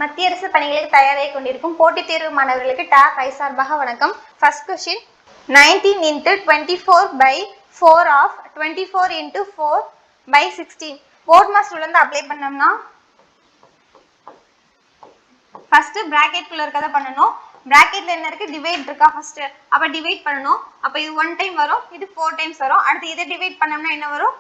மத்திய அரசு பணிகளுக்கு தயாராகி கொண்டிருக்கும் போட்டித் தேர்வு மாணவர்களுக்கு டாக் ஐ சார்பாக வணக்கம். First question 19 into 24 by 4 of 24 into 4 by 16 board மாஸ்டர்ல இருந்து அப்ளை பண்ணோம்னா ஃபர்ஸ்ட் பிராக்கெட் குள்ள இருக்கத பண்ணனும். பிராக்கெட்ல என்ன இருக்கு, டிவைட் இருக்கா ஃபர்ஸ்ட். அப்ப டிவைட் பண்ணனும். அப்ப இது 1 டைம் வரும், இது 4 டைம்ஸ் வரும். அடுத்து இதை டிவைட் பண்ணோம்னா என்ன வரும்,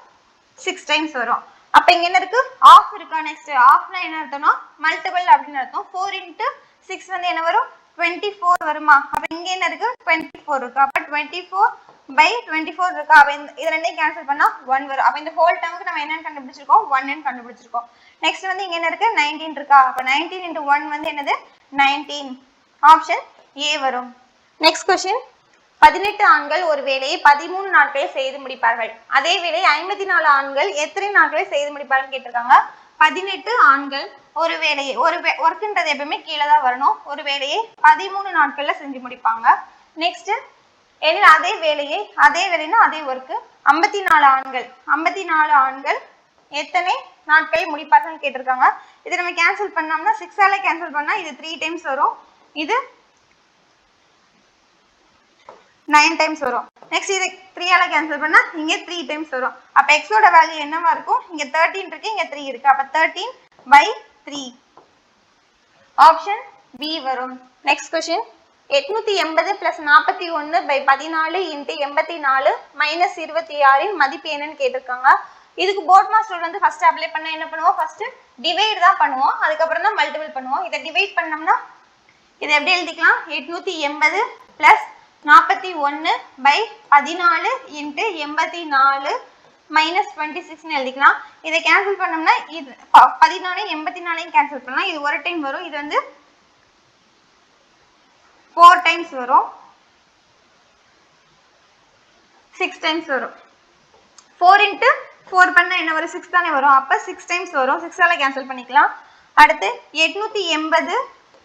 6 டைம்ஸ் வரும். அப்ப இங்க என்ன இருக்கு, ஆஃப் இருக்கா. நெக்ஸ்ட் ஆஃப்னா என்ன அர்த்தம்னா மல்டிபிள் அப்படினு அர்த்தம். 4 into 6 வந்து என்ன வரும், 24 வருமா. அப்ப இங்க என்ன இருக்கு, 24 இருக்கு. அப்ப 24 by 24 இருக்கா. அப்ப இது ரெண்டையும் கேன்சல் பண்ணா 1 வரும். அப்ப இந்த ஹோல் டேர்முக்கு நம்ம என்னன்னு கண்டுபிடிச்சிருக்கோம், 1 ன்னு கண்டுபிடிச்சிருக்கோம். நெக்ஸ்ட் வந்து இங்க என்ன இருக்கு, 19 இருக்கா. அப்ப 19 into 1 வந்து என்னது, 19. ஆப்ஷன் ஏ வரும். நெக்ஸ்ட் क्वेश्चन 18 ஆண்கள் ஒரு வேலையை 13 நாட்களில் செய்து முடிப்பார்கள். அதே வேலை 54 ஆண்கள் எத்தனை நாட்களில் செய்து முடிப்பார்கள் கேட்டிருக்காங்க. 18 ஆண்கள் ஒரு வேலையை, ஒரு ஒர்க்ன்றது எப்பவுமே கீழே தான் வரணும். ஒரு வேலையை 13 நாட்கள்ல செஞ்சு முடிப்பாங்க. நெக்ஸ்ட் என்ன, அதே வேலைன்னா அதே ஒர்க் 54 ஆண்கள் எத்தனை நாட்களில் முடிப்பார்கள் கேட்டிருக்காங்க. இதை நம்ம கேன்சல் பண்ணோம்னா 6 ஆல கேன்சல் பண்ணா இது 3 டைம்ஸ் வரும், இது 9 டைம்ஸ் வரும். நெக்ஸ்ட் இது 3 ஆல கேன்சல் பண்ணா இங்க 3 டைம்ஸ் வரும். அப்ப x ஓட வேல்யூ என்னவா இருக்கும், இங்க 13 இருக்கு, இங்க 3 இருக்கு. அப்ப 13 by 3. ஆப்ஷன் B வரும். Next question 880 plus 41 by 14 into 84 minus 26 இன் மதிப்பு என்னன்னு கேட்டிருக்காங்க. இதுக்கு போர்ட் மாஸ்டர் வந்து ஃபர்ஸ்ட் அப்ளை பண்ண என்ன பண்ணுவோம், ஃபர்ஸ்ட் டிவைட் தான் பண்ணுவோம், அதுக்கப்புறம் தான் மல்டிபிள் பண்ணுவோம். இதை டிவைட் பண்ணோம்னா இதை எப்படி எழுதிக்கலாம், 880 plus 41 by 14 into 84 minus 26 எழுதிக்கலாம். இதை கேன்சல் பண்ணோம்னா இது 14 84 கேன்சல் பண்ணலாம், இது ஒரு டைம் வரும், இது வந்து 4 டைம்ஸ் வரும், 6 டைம்ஸ் வரும். 4 into 4 பண்ணா என்ன வரும், 6 தானே வரும். அப்ப 6 டைம்ஸ் வரும், 6 ஆல கேன்சல் பண்ணிக்கலாம். அடுத்து 880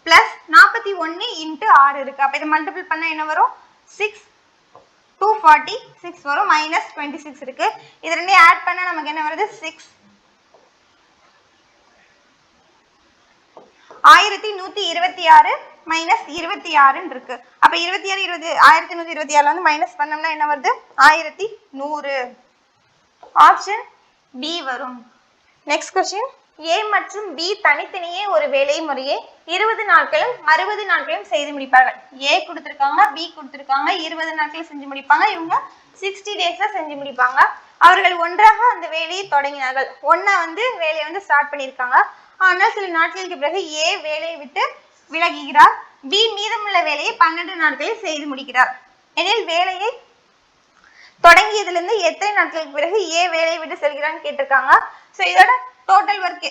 plus 41 into 6 இருக்கு. அப்ப இதை மல்டிபிள் பண்ணா என்ன வரும், 6 246 வரும், minus 26 இருக்கு. இது ரெண்டையும் ஆட் பண்ணா நமக்கு என்ன வருது, 6 1126 minus 26 இருக்கு. அப்ப 1126 வந்து மைனஸ் பண்ணோம்னா என்ன வருது, 1100. ஆப்ஷன் B வரும். நெக்ஸ்ட் क्वेश्चन A மற்றும் B தனித்தனியே ஒரு வேலை முறையை 20 நாட்களும் 60 நாட்களும் செய்து முடிப்பார்கள். A கொடுத்திருக்காங்க, B கொடுத்திருக்காங்க, 20 நாட்கள் செஞ்சு முடிப்பாங்க. இவங்க 60 டேஸ்ல செஞ்சு முடிப்பாங்க. அவர்கள் ஒன்றாக அந்த வேலையை தொடங்கினார்கள். ஒன்னா வந்து வேலையை வந்து ஸ்டார்ட் பண்ணியிருக்காங்க. ஆனால் சில நாட்களுக்கு பிறகு A வேலையை விட்டு விலகுகிறார். B மீதமுள்ள வேலையை 12 நாட்களில் செய்து முடிக்கிறார். எனில் வேலையை தொடங்கியதுல இருந்து எத்தனை நாட்களுக்கு பிறகு A வேலையை விட்டு செல்கிறான்னு கேட்டிருக்காங்க. சோ இதோட டோட்டல் ஒர்க்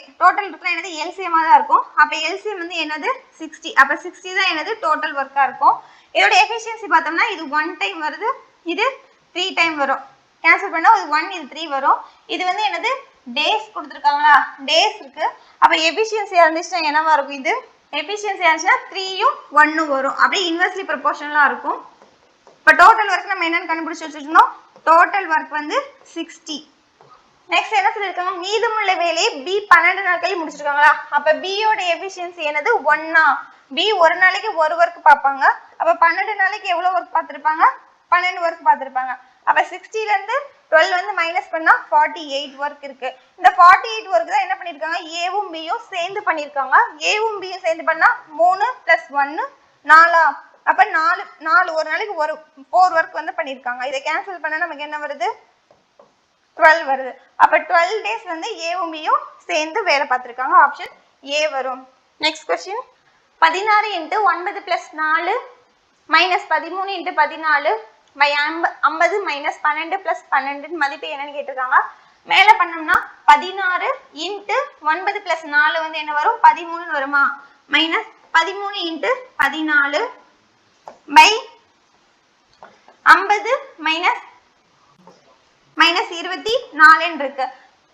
என்னது, எல்சிஎம் தான் இருக்கும். அப்ப எல்சிஎம் வந்து என்னது 60. அப்ப 60 தான் என்னது டோட்டல் ஒர்க்கா இருக்கும். இதோட எஃபிஷியன்சி பார்த்தோம்னா இது 1 டைம் வருது, இது 3 டைம் வரும். கேன்சல் பண்ணா இது 1 இது 3 வரும். இது வந்து என்னது டேஸ் கொடுத்துருக்காங்களா, டேஸ் இருக்கு. அப்ப எஃபிஷியன்சி இருந்துச்சுன்னா என்னவா இருக்கும், இது எஃபிஷியன்சி இருந்துச்சுன்னா 3யும் 1ம் வரும். அப்படியே இன்வெர்ஸ்லி ப்ரொபோர்ஷனலா இருக்கும். இப்ப டோட்டல் ஒர்க் நம்ம என்னன்னு கண்டுபிடிச்சு வச்சிருந்தோம், டோட்டல் ஒர்க் வந்து 60. நெக்ஸ்ட் என்ன சொல்லிருக்காங்க, மீதமுள்ள வேலையை B 12 நாட்களில் முடிச்சிருக்காங்களா. அப்ப B யோட எஃபிஷியன்சி என்னது 1. B ஒரு நாளைக்கு ஒரு ஒர்க் பார்ப்பாங்க. அப்ப 12 நாளைக்கு எவ்வளவு ஒர்க் பார்த்திருப்பாங்க, 12 ஒர்க் பார்த்திருப்பாங்க. அப்ப 60ல இருந்து 12 வந்து மைனஸ் பண்ணா 48 ஒர்க் இருக்கு. இந்த 48 ஒர்க் தான் என்ன பண்ணிருக்காங்க, Aவும் Bயும் சேர்ந்து பண்ணிருக்காங்க. Aவும் Bயும் சேர்ந்து பண்ணா 3 + 1 4. அப்ப 4 ஒரு நாளைக்கு 4 ஒர்க் வந்து பண்ணிருக்காங்க. இதை கேன்சல் பண்ணா நமக்கு என்ன வருது, 12 வருது. அப்ப 12 டேஸ் வந்து Aவும் Bயும் சேர்ந்து வேலை பார்த்திருக்காங்க. ஆப்ஷன் A வரும். Next question 16 into 9 plus 4 minus 13 into 14 by 50 minus 12 plus 12 மதிப்பு என்னன்னு கேட்டிருக்காங்க. மேல பண்ணோம்னா 16 into 9 plus 4 வந்து என்ன வரும், 13 வருமா. மைனஸ் 13 into 14 by 50 minus 24 இருக்கு.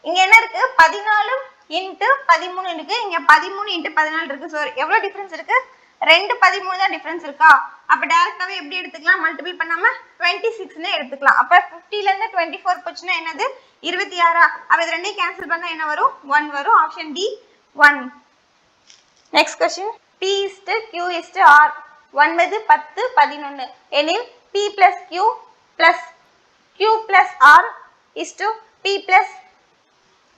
இங்க என்ன இருக்கு, 14 into 13 இருக்கு, இங்க 13 into 14 இருக்கு. சோ எவ்வளவு டிஃபரன்ஸ் இருக்கு, 2 13 தான் டிஃபரன்ஸ் இருக்கா. அப்ப டைரக்டாவே எப்படி எடுத்துக்கலாம், மல்டிபிள் பண்ணாம 26 ன்னு எடுத்துக்கலாம். அப்ப 50ல இருந்து 24 போச்சுன்னா என்னது 26. அப்ப இது ரெண்டையும் கேன்சல் பண்ணா என்ன வரும், 1 வரும். Option D 1. Next question. P is to Q is to R 9, 10, 11 எனில் P plus Q plus Q plus R is to P plus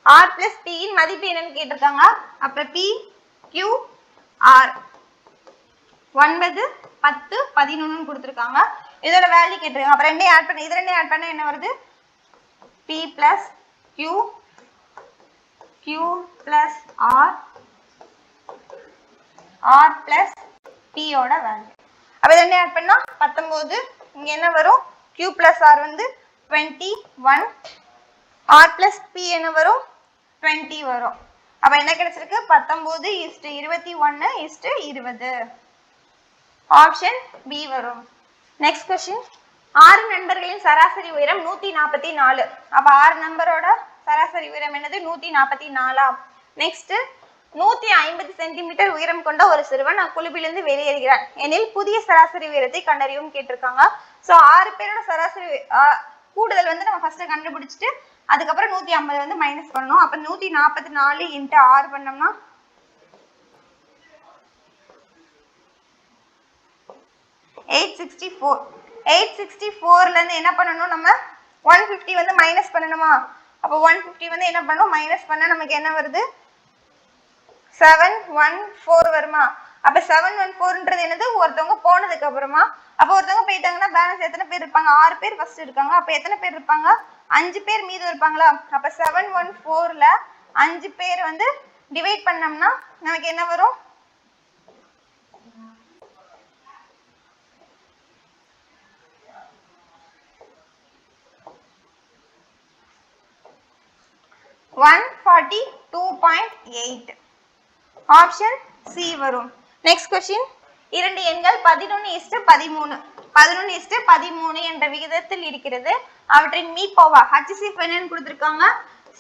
R plus P இன் மதிப்பு என்னன்னு கேட்டிருக்காங்க. அப்ப P Q R 9, 10, 11 கொடுத்திருக்காங்க. இதோட வேல்யூ கேட்டிருக்காங்க. அப்ப ரெண்டையும் ஆட் பண்ண, இது ரெண்டையும் ஆட் பண்ணா என்ன வருது? P plus Q plus R plus P ஓட வேல்யூ. அப்ப இது ரெண்டையும் ஆட் பண்ணா 19. இங்க என்ன வரும்? Q plus R வந்து 21. R plus P என்ன வரும்? 20 வரும். அப்ப என்ன கிடைச்சிருக்கு? 19:21:20. ஆப்ஷன் B வரும். Next question. 6 நண்பர்களின் சராசரி உயரம் 144. அப்ப 6 நம்பரோட சராசரி உயரம் என்னது? 144. நெக்ஸ்ட் 150 சென்டிமீட்டர் உயரம் கொண்ட ஒரு சிறுவன் அக்குழுவிலிருந்து வெளியேறுகிறான் எனில் புதிய சராசரி உயரத்தை கண்டறியவும் கேட்டிருக்காங்க. சோ 6 பேரோட சராசரி கூடுதல் வந்து நம்ம ஃபர்ஸ்ட் கண்டுபிடிச்சிட்டு அதுக்கப்புறம் 150 வந்து மைனஸ் பண்ணணும். அப்ப 144 × 6 பண்ணோம்னா 864. 864ல இருந்து என்ன பண்ணணும்? நம்ம 150 வந்து மைனஸ் பண்ணணுமா? அப்ப 150 வந்து என்ன பண்ணணும்? மைனஸ் பண்ணா நமக்கு என்ன வருது? 714 வருமா? அப்ப 714ன்றது என்னது? ஒருத்தவங்க போனதுக்கு அப்புறமா. அப்ப ஒருத்தவங்க போயிட்டாங்கன்னா பேலன்ஸ் எத்தனை பேர் இருப்பாங்க? 6 பேர் ஃபர்ஸ்ட் இருக்காங்க. அப்ப எத்தனை பேர் இருப்பாங்க? 5 பேர் மீதம் இருப்பாங்களா? அப்ப 714ல 5 பேர் வந்து டிவைட் பண்ணோம்னா நமக்கு என்ன வரும்? 142.8. ஆப்ஷன் C வரும். Next question. இரண்டு எண்கள் 11:13 11:13 என்ற விகிதத்தில் இருக்கிறது. அவற்றின் மீப்போவா HCF என்னன்னு கொடுத்திருக்காங்க?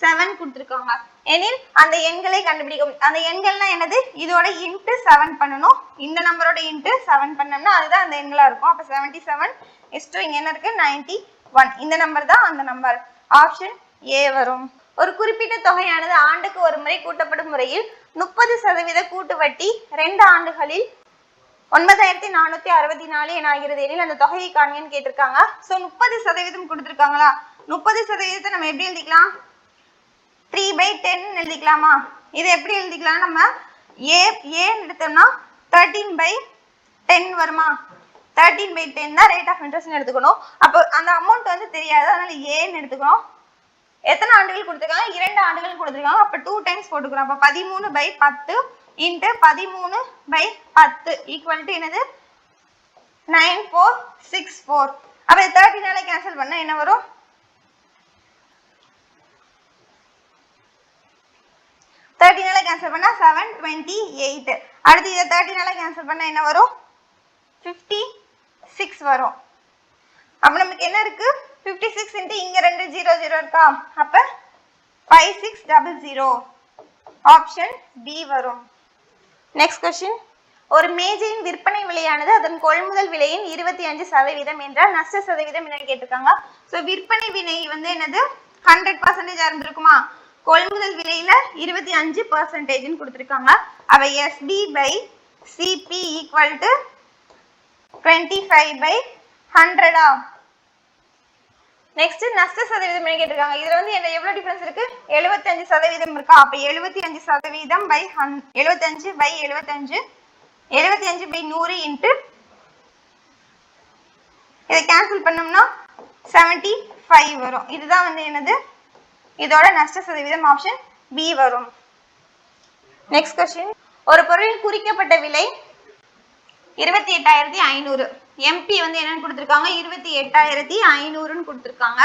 7 கொடுத்திருக்காங்க. எனில் அந்த எண்களை கண்டுபிடிக்கும். அந்த எண்கள்னா என்னது? இதோட இன்டு 7 பண்ணனும். இந்த நம்பரோட இன்டு 7 பண்ணோம்னா அதுதான் அந்த எண்களா இருக்கும். அப்ப 77 இங்க என்ன இருக்கு? 91. இந்த நம்பர் தான் அந்த நம்பர். ஆப்ஷன் A வரும். ஒரு குறிப்பிட்ட தொகையானது ஆண்டுக்கு ஒரு முறை கூட்டப்படும் முறையில் 30% கூட்டு வட்டி 2 ஆண்டுகளில் 9464 என ஆகிறது எனில் அந்த தொகையை காண்கன்னு கேட்டிருக்காங்க. சோ 30% கொடுத்திருக்காங்களா? 30% நம்ம எப்படி எழுதிக்கலாம்? 3/10 எழுதிக்கலாமா? இது எப்படி எழுதிக்கலாம்? நம்ம A எடுத்தோம்னா 13/10 வருமா? 13/10 தான் ரேட் ஆஃப் இன்ட்ரெஸ்ட் எடுத்துக்கணும். அப்போ அந்த அமௌண்ட் வந்து தெரியாது, அதனால A எடுத்துக்கணும். எத்தனை ஆண்டுகள் கொடுத்திருக்காங்க? 2 ஆண்டுகள் கொடுத்திருக்காங்க. அப்ப 2 டைம்ஸ் போட்டுக்கிறோம். அப்ப 13/10 × 13/10 ஈக்குவல் டு என்னது? 9464. அப்ப 13னால கேன்சல் பண்ணா என்ன வரும்? 13னால கேன்சல் பண்ணா 728. அடுத்து இத 13னால கேன்சல் பண்ணா என்ன வரும்? 56 வரும். அப்ப நமக்கு என்ன இருக்கு? 56 × இங்க 2 00 இருக்கா? அப்ப 5600. ஆப்ஷன் B வரும். Next question. ஒரு மேஜையின் விற்பனை விலையானது அதன் கொள்முதல் விலையின் 25% என்றால் நஷ்ட சதவீதம் என்னன்னு கேட்டிருக்காங்க. சோ விற்பனை விலை வந்து என்னது? 100% இருந்திருக்குமா? கொள்முதல் விலையில 25% கொடுத்திருக்காங்க. அப்ப SB/CP = 25/100. நெக்ஸ்ட் நஷ்ட சதவீதம் என்ன கேட்டிருக்காங்க? இதுல வந்து என்ன எவ்வளவு டிஃபரன்ஸ் இருக்கு? 75% இருக்கா? அப்ப 75% 75/75 75/100 இத கேன்சல் பண்ணோம்னா 75 வரும். இதுதான் வந்து என்னது? இதோட நஷ்ட சதவீதம். ஆப்ஷன் B வரும். Next question. ஒரு பொருளின் குறிக்கப்பட்ட விலை 28500. MP வந்து என்னன்னு கொடுத்திருக்காங்க? 28500 கொடுத்திருக்காங்க.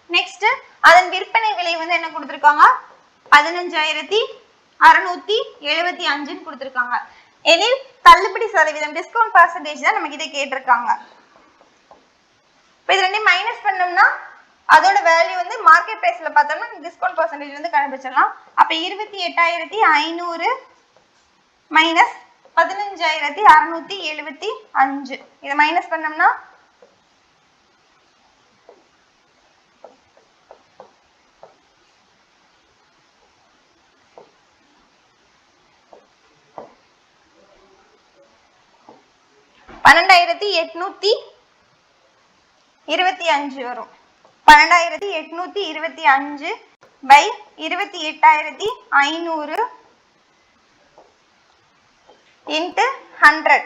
நெக்ஸ்ட் அதன் விற்பனை விலை வந்து என்ன கொடுத்திருக்காங்க? 15675 கொடுத்திருக்காங்க. எனில் தள்ளுபடி சதவீதம் டிஸ்கவுண்ட் பெர்சன்டேஜ் தான் நமக்கு இதை கேட்டிருக்காங்க. இப்போ இது ரெண்டையும் மைனஸ் பண்ணோம்னா அதோட வேல்யூ வந்து மார்க்கெட் பிரைஸ்ல பார்த்தோம்னா டிஸ்கவுண்ட் பெர்சன்டேஜ் வந்து கண்டுபிடிச்சிடலாம். அப்ப 28500 மைனஸ் 15675 இதை மைனஸ் பண்ணோம்னா 1 12825 வரும். 12825 by 28500 into 100.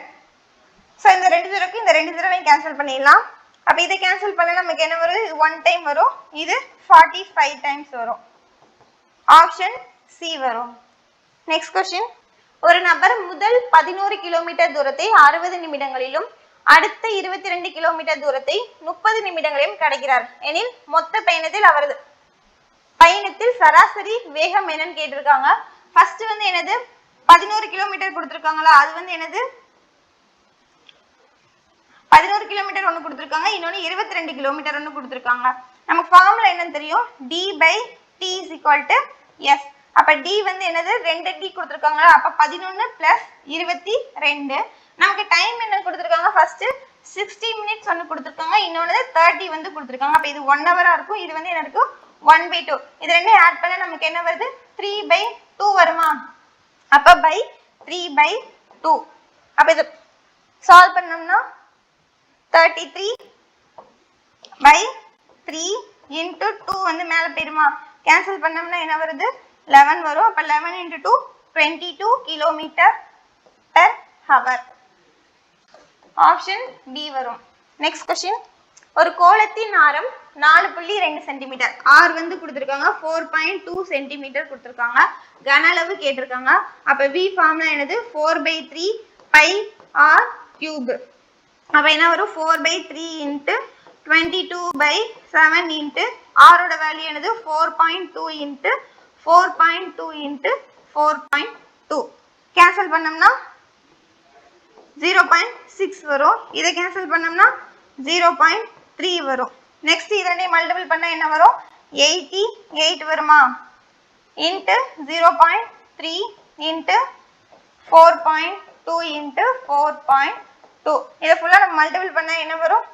So இந்த ரெண்டு ஜீரோக்கு இந்த ரெண்டு ஜீரோவையும் கேன்சல் பண்ணிடலாம். அப்ப இதை கேன்சல் பண்ணா நமக்கு என்ன வரும்? இது 1 டைம் வரும், இது 45 டைம்ஸ் வரும். ஆப்ஷன் சி வரும். Next question. ஒரு நபர் முதல் 11 கிலோமீட்டர் தூரத்தை 60 நிமிடங்களிலும் அடுத்த 22 கிலோமீட்டர் தூரத்தை 30 நிமிடங்களிலும் கடக்கிறார் எனில் மொத்த பயணத்தில் சராசரி வேகம் என்னன்னு கேட்டிருக்காங்க. ஃபர்ஸ்ட் வந்து என்னது 11 கிலோமீட்டர் கொடுத்திருக்காங்களா, அது வந்து என்னது 11 கிலோமீட்டர் ஒன்று கொடுத்திருக்காங்க, இன்னொன்று 22 கிலோமீட்டர் ஒன்று கொடுத்திருக்காங்க. நமக்கு ஃபார்முலா என்னன்னு தெரியும், d by t is equal to s. அப்ப d வந்து என்னது 2d கொடுத்திருக்காங்க, அப்ப 11 plus 22. நமக்கு டைம் என்ன கொடுத்திருக்காங்க, ஃபர்ஸ்ட் 60 மினிட்ஸ் ஒன்று கொடுத்திருக்காங்க, இன்னொன்று 30 வந்து கொடுத்திருக்காங்க. அப்ப இது 1 ஹவரா இருக்கும், இது வந்து என்ன இருக்கும் 1/2. இது ரெண்டையும் ஆட் பண்ணா நமக்கு என்ன வருது 3/2 வருமா? அப்ப by 3/2. அப்ப இது சால்வ் பண்ணோம்னா 33 by 3 into 2 வந்து மேல போயிடுமா? கேன்சல் பண்ணோம்னா என்ன வருது 11 வரும். அப்ப 11 into 2 22 kilometre per hour. Option D வரும். Next question. ஒரு கோளத்தின் ஆரம் 4.2 சென்டிமீட்டர், r வந்து கொடுத்திருக்காங்க, 4.2 சென்டிமீட்டர் கொடுத்திருக்காங்க, கன அளவு கேட்டிருக்காங்க. அப்ப v ஃபார்முலா என்னது 4/3 pi r cube. அப்ப என்ன வரும் 4/3 into 22/7 into r ஓட வேல்யூ என்னது 4.2 into 4.2 into 4.2. கேன்சல் பண்ணோம்னா 0.6 வரும், இதை கேன்சல் பண்ணோம்னா 0.3 வரும். நெக்ஸ்ட் இதனையும் மல்டிபிள் பண்ணா என்ன வரும் 88 வருமா? into 0.3 into 4.2 into 4.2. இதை ஃபுல்லா நம்ம மல்டிபிள் பண்ணா என்ன வரும்?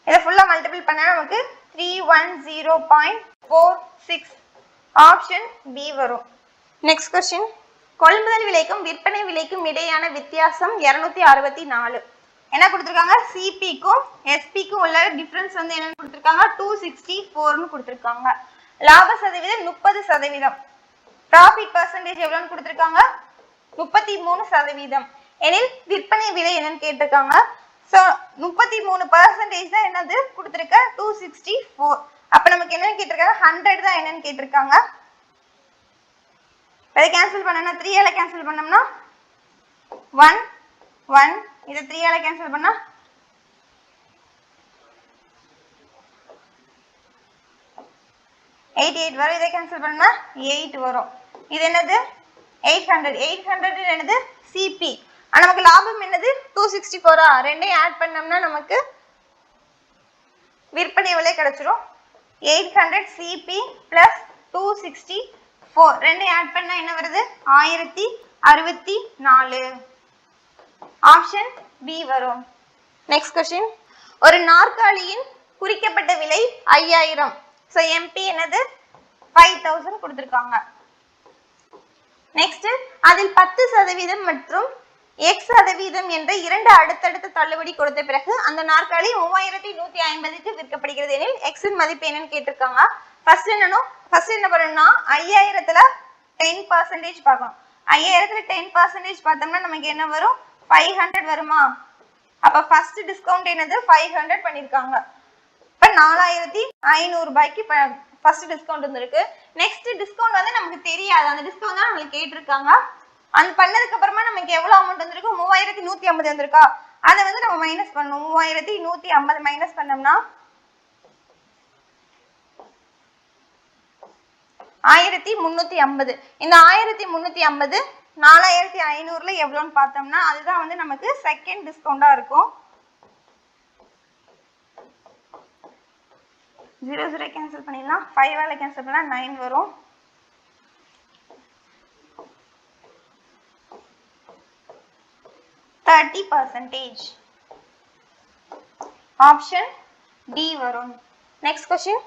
இதை ஃபுல்லா மல்டிபிள் பண்ணா நமக்கு 310.46. ஆப்ஷன் பி வரும். Next question. கொள்முதல் விலைக்கும் விற்பனை விலைக்கும் இடையான வித்தியாசம் 264. என்ன கொடுத்திருக்காங்க, சிபிக்கும் எஸ்பிக்கும் உள்ள டிஃபரன்ஸ் வந்து என்னன்னு கொடுத்திருக்காங்க 264 கொடுத்திருக்காங்க. லாப சதவீதம் 30%, ப்ராஃபிட் பெர்சன்டேஜ் எவ்வளவுன்னு கொடுத்திருக்காங்க 33%. எனில் விற்பனை விலை என்னன்னு கேட்டிருக்காங்க. சோ 33% தான் என்னது கொடுத்திருக்க 264. அப்ப நமக்கு என்னன்னு கேட்டிருக்காங்க 100 தான் என்னன்னு கேட்டிருக்காங்க. இதை கேன்சல் பண்ணனா 3 ஆல கேன்சல் பண்ணோம்னா 1 1, இதை 3 ஆல கேன்சல் பண்ணா 88 வரும், இதை கேன்சல் பண்ணா 8 வரும். இது என்னது 800. 800 என்னது சிபி. நமக்கு லாபம் என்னது 264. ரெண்டையும் ஆட் பண்ணோம்னா நமக்கு விற்பனை விலை கிடைச்சிரும். 800 சிபி plus 264 ரெண்டையும் ஆட் பண்ணா என்ன வருது 1064. ஆப்ஷன் பி வரும். Next question. ஒரு நாற்காலியின் குறிக்கப்பட்ட விலை 5000. சோ எம்பி என்னது 5000 கொடுத்திருக்காங்க. நெக்ஸ்ட் அதில் 10% மற்றும் x% என்ற இரண்டு அடுத்தடுத்த தள்ளுபடி கொடுத்த பிறகு அந்த நாற்காலி 3150க்கு விற்கப்படுகிறது எனில் x இன் மதிப்பு என்னன்னு கேட்டிருக்காங்க. ஃபர்ஸ்ட் என்ன பண்ணணும்னா 5000ல 10% பார்க்கணும். 5000ல 10% பார்த்தோம்னா நமக்கு என்ன வரும் 500 வருமா? அப்ப ஃபர்ஸ்ட் டிஸ்கவுண்ட் என்னது 500 பண்ணிருக்காங்க. இப்ப 4500 ரூபாய்க்கு ஃபர்ஸ்ட் டிஸ்கவுண்ட் வந்திருக்கு. நெக்ஸ்ட் டிஸ்கவுண்ட் வந்து நமக்கு தெரியாது, அந்த டிஸ்கவுண்ட் தான் நமக்கு கேட்டிருக்காங்க. அது பண்ணதுக்கு அப்புறமா நமக்கு எவ்வளவு அமௌண்ட் வந்திருக்கு 3150 வந்திருக்கா, அதை வந்து நம்ம மைனஸ் பண்ணணும். 3150 மைனஸ் பண்ணோம்னா 1350. இந்த 1350 4500ல எவ்வளவுன்னு பார்த்தோம்னா அதுதான் வந்து நமக்கு செகண்ட் டிஸ்கவுண்டா இருக்கும். 0 கேன்சல் பண்ணிடலாம், 5 ஆல கேன்சல் பண்ணா 9 வரும். ஆப்ஷன் டி வரும். Next question.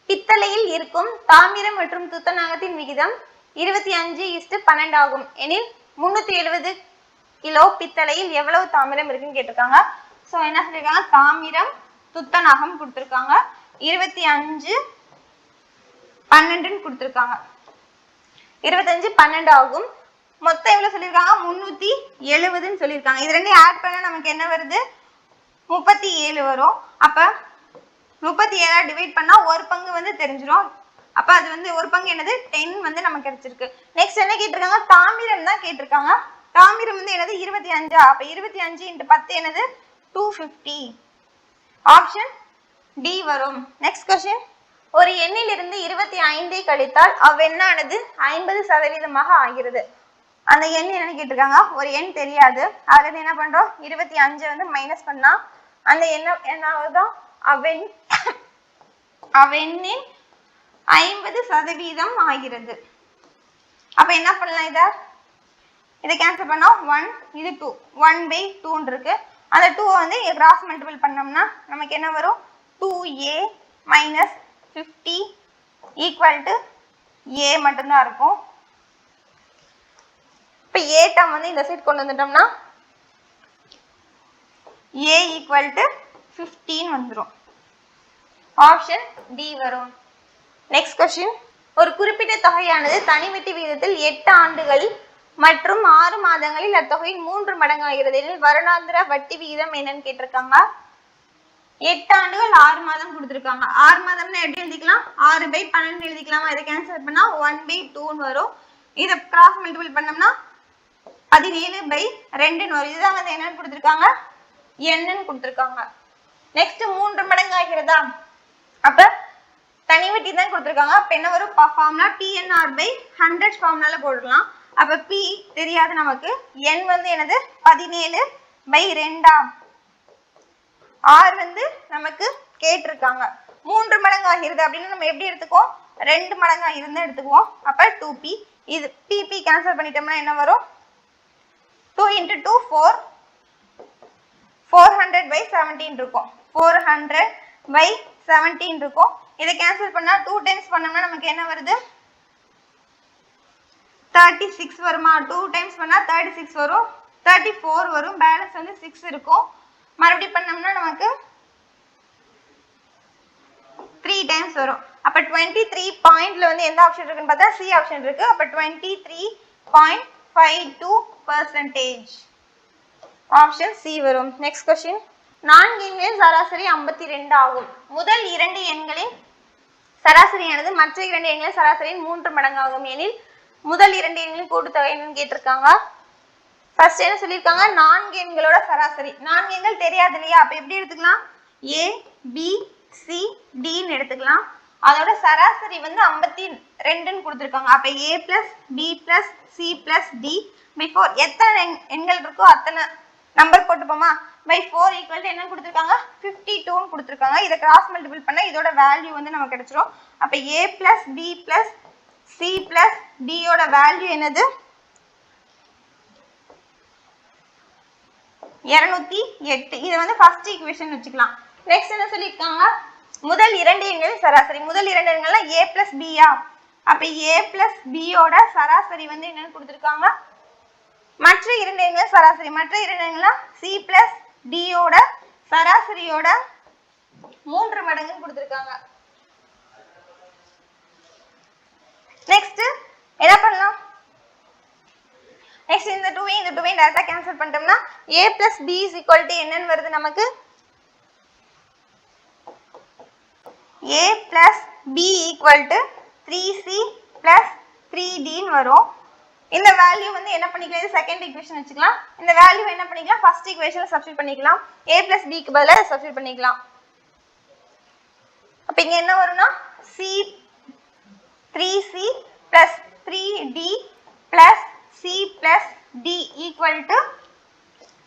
பித்தளையில் இருக்கும் தாமிரம் மற்றும் துத்தநாகத்தின் விகிதம் 25:12 ஆகும் எனில் 370 கிலோ பித்தளையில் எவ்வளவு தாமிரம் இருக்குன்னு கேட்டிருக்காங்க. ஸோ என்ன சொல்லியிருக்காங்க, தாமிரம் துத்தநாகம் கொடுத்துருக்காங்க. 25 12 கொடுத்துருக்காங்க. 25 12 ஆகும். மொத்தம் எவ்வளவு சொல்லியிருக்காங்க, 370 சொல்லியிருக்காங்க. இது ரெண்டையும் ஆட் பண்ண நமக்கு என்ன வருது, 37 வரும். அப்ப 37 டிவைட் பண்ணா ஒரு பங்கு வந்து தெரிஞ்சிடும். அப்ப அது வந்து ஒரு பங்கு என்னது 10 வந்து நமக்கு கிடைச்சிருக்கு. நெக்ஸ்ட் என்ன கேட்டிருக்காங்க, தாமிரம் தான் கேட்டிருக்காங்க. தாமிரம் வந்து என்னது 25. அப்ப 25 × 10 என்னது 250. ஆப்ஷன் டி வரும். நெக்ஸ்ட் क्वेश्चन, ஒரு எண்ணில் இருந்து 25 கழித்தால் அவ்வெண்ணானது 50% ஆகிறது. அந்த எண் என்னன்னு கேட்டிருக்காங்க. ஒரு எண் தெரியாது, அதுல இருந்து என்ன பண்றோம், 25 வந்து மைனஸ் பண்ணா அந்த எண்ணாவதுதான் அவ்வெண்ணின் 50% ஆகிறது. அப்ப என்ன பண்ணலாம், இதை கேன்சல் பண்ணா 1 இது 2 1/2 இருக்கு. அந்த 2 வந்து கிராஸ் மல்டிபிள் பண்ணோம்னா நமக்கு என்ன வரும், 2a - 50 = a மட்டும்தான் இருக்கும். இப்ப a டேர்ம் வந்து இந்த சைடு கொண்டு வந்துட்டோம்னா a = 15 வந்துரும். ஆப்ஷன் டி வரும். நெக்ஸ்ட் क्वेश्चन, ஒரு குறிப்பிட்ட தொகையானது தனிவட்டி விகிதத்தில் 8 ஆண்டுகள் மற்றும் 6 மாதங்களில் அத்தொகையின் 3 மடங்கு ஆகிறது. வருடாந்திர வட்டி விகிதம் என்னன்னு கேட்டிருக்காங்க. 8 ஆண்டுகள் 6 மாதம் கொடுத்திருக்காங்க. 6 மாதம்னா எப்படி எழுதிக்கலாம், 6/12 எழுதிக்கலாமா? இதை கேன்சல் பண்ணா 1/2 வரும். இதை கிராஸ் மல்டிபிள் பண்ணோம்னா 17/2 வரும். இதுதான் வந்து என்னன்னு கொடுத்திருக்காங்க, என்னன்னு கொடுத்திருக்காங்க. நெக்ஸ்ட் 3 மடங்கு ஆகிறதா, அப்ப தனி வட்டி தான் கொடுத்திருக்காங்க. அப்ப என்ன வரும், ஃபார்முலா PNR/100 ஃபார்முலால போடலாம். அப்ப P தெரியாது நமக்கு, N வந்து என்னது 17/2. R வந்து நமக்கு கேட்டிருக்காங்க. 3 மடங்கு ஆகிறது அப்படின்னா நம்ம எப்படி எடுத்துக்குவோம், 2 மடங்கு ஆகிருந்தா எடுத்துக்குவோம். அப்ப 2P. இது PP கேன்சல் பண்ணிட்டோம்னா என்ன வரும், 2 × 2 4 400/17 இருக்கும். 400/17 இருக்கும். இதை கேன்சல் பண்ணா 2 டைம்ஸ் பண்ணோம்னா நமக்கு என்ன வருது, 36 வருமா? 2 டைம்ஸ் பண்ணா 36 வரும், 34 வரும். பேலன்ஸ் வந்து 6 இருக்கும். மறுபடியும் பண்ணோம்னா நமக்கு 3 டைம்ஸ் வரும். அப்ப 23 பாயிண்ட்ல வந்து எந்த ஆப்ஷன் இருக்குன்னு பார்த்தா சி ஆப்ஷன் இருக்கு. அப்ப 23.52%. ஆப்ஷன் சி வரும். நெக்ஸ்ட் क्वेश्चन, 4 எண்களின் சராசரி 52 ஆகும். முதல் 2 எண்களின் சராசரியானது மற்ற 2 எண்களின் சராசரியின் 3 மடங்கு ஆகும் எனில் முதல் 2 எண்களின் கூட்டுத்தொகை என்னன்னு கேட்டிருக்காங்க. ஃபர்ஸ்ட் என்ன சொல்லியிருக்காங்க, 4 எண்களோட சராசரி. 4 எண்கள் தெரியாது இல்லையா, அப்ப எப்படி எடுத்துக்கலாம், A B C D ன்னு எடுத்துக்கலாம். அதோட சராசரி வந்து 52ன்னு கொடுத்திருக்காங்க. அப்ப A + B + C + D / எத்தனை எண்கள் இருக்கோ அத்தனை நம்பர் போட்டுப்போமா, /4 = என்ன கொடுத்திருக்காங்க, 52ன்னு கொடுத்திருக்காங்க. இதை கிராஸ் மல்டிபிள் பண்ணா இதோட வேல்யூ வந்து நமக்கு கிடைச்சிரும். அப்ப A + B + C + D யோட வேல்யூ என்னது, 208. இதை வந்து ஃபர்ஸ்ட் ஈக்குவேஷன் வச்சுக்கலாம். நெக்ஸ்ட் என்ன சொல்லியிருக்காங்க, முதல் 2 எண்களின் சராசரி. முதல் 2 எண்கள்ல A + B யா, அப்ப A + B யோட சராசரி வந்து என்னன்னு கொடுத்திருக்காங்க, மற்ற 2 எண்கள் சராசரி. மற்ற 2 எண்கள C + D யோட சராசரியோட 3 மடங்குன்னு கொடுத்திருக்காங்க. நெக்ஸ்ட் என்ன பண்ணலாம், நெக்ஸ்ட் இந்த 2 டைரக்டா கேன்சல் பண்ணிட்டோம்னா A + B = என்னன்னு வருது நமக்கு, A + B = 3C + 3D ன்னு வரும். இந்த வேல்யூ வந்து என்ன பண்ணிக்கலாம், இது செகண்ட் ஈக்குவேஷன் வச்சுக்கலாம். இந்த வேல்யூ என்ன பண்ணிக்கலாம், ஃபர்ஸ்ட் ஈக்குவேஷன்ல சப்ஸ்டிட்யூட் பண்ணிக்கலாம். A + B க்கு பதிலா சப்ஸ்டிட்யூட் பண்ணிக்கலாம். அப்ப இங்க என்ன வரும்னா C 3C + 3D + C + D =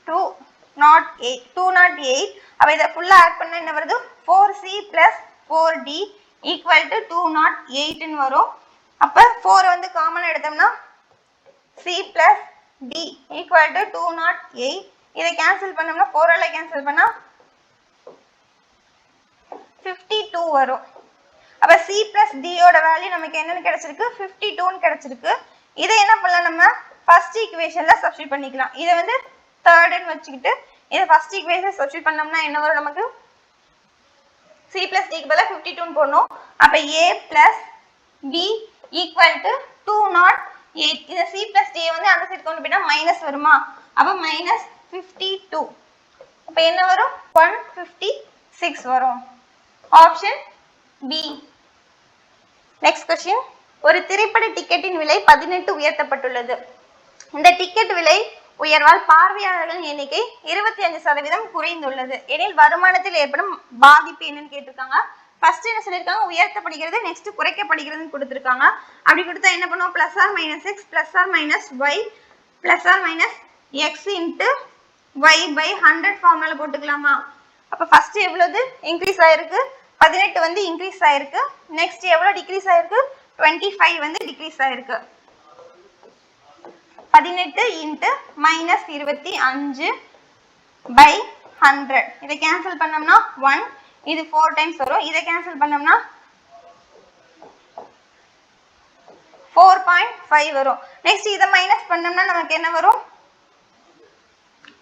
208. அப்ப இத ஃபுல்லா ஆட் பண்ணா என்ன வருது, 4C + 4D = 208 ன்னு வரும். அப்ப 4 வந்து காமன் எடுத்தோம்னா C + D = 208. இதை கேன்சல் பண்ணோம்னா 4 ஆல கேன்சல் பண்ணா 52 வரும். அப்ப C + D யோட வேல்யூ நமக்கு என்னன்னு கிடைச்சிருக்கு, 52 ன்னு கிடைச்சிருக்கு. இதை என்ன பண்ணலாம், நம்ம ஃபர்ஸ்ட் ஈக்குவேஷன்ல சப்ஸ்டிட்யூட் பண்ணிக்கலாம். இதை வந்து தேர்ட்னு வச்சுக்கிட்டு இதை ஃபர்ஸ்ட் ஈக்குவேஷன் சப்ஸ்டிட்யூட் பண்ணோம்னா என்ன வரும் நமக்கு? c plus d க்கு பதிலா 52 போடணும். அப்ப a plus b equal to 208. இந்த c plus d வந்து அந்த சைடு கொண்டு போய்னா மைனஸ் வருமா? அப்ப minus 52. அப்ப என்ன வரும்? 156 வரும். Option B. Next question. ஒரு திரைப்பட டிக்கெட்டின் விலை 18 உயர்த்தப்பட்டுள்ளது. இந்த டிக்கெட் விலை உயர்வால் பார்வையாளர்களின் எண்ணிக்கை 25% குறைந்துள்ளது. எனில் வருமானத்தில் ஏற்படும் பாதிப்பு என்னன்னு கேட்டிருக்காங்க. ஃபர்ஸ்ட் என்ன சொல்லிருக்காங்க? உயர்த்தப்படுகிறது, நெக்ஸ்ட் குறைக்கப்படுகிறதுன்னு கொடுத்திருக்காங்க. அப்படி கொடுத்தா என்ன பண்ணுவோம்? Plus or minus x plus or minus y plus or minus x into y by 100 formula போட்டுக்கலாமா? அப்ப ஃபர்ஸ்ட் எவ்வளவு இன்க்ரீஸ் ஆயிருக்கு? 18 வந்து இன்க்ரீஸ் ஆயிருக்கு. நெக்ஸ்ட் எவ்வளவு டிக்ரீஸ் ஆயிருக்கு? 25 வந்து டிக்ரீஸ் ஆயிருக்கு. 18 இன்டு மைனஸ் 25 பை 100. இதை கேன்சல் பண்ணோம்னா 1, இது 4 டைம்ஸ் வரும். இதை கேன்சல் பண்ணோம்னா 4.5 வரும். நெக்ஸ்ட் இதை மைனஸ் பண்ணோம்னா நமக்கு என்ன வரும்?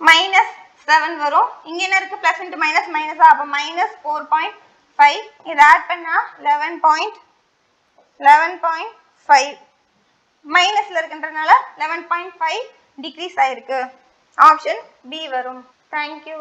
மைனஸ் 7 வரும். இங்க என்ன இருக்கு? பிளஸ் இன்டு மைனஸ் மைனஸா? அப்ப மைனஸ் 4.5. இதை ஆட் பண்ணா 11.5 மைனஸ்ல இருக்குன்றனால 11.5 டிக்ரீஸ் ஆயிருக்கு. ஆப்ஷன் B வரும். தேங்க்யூ.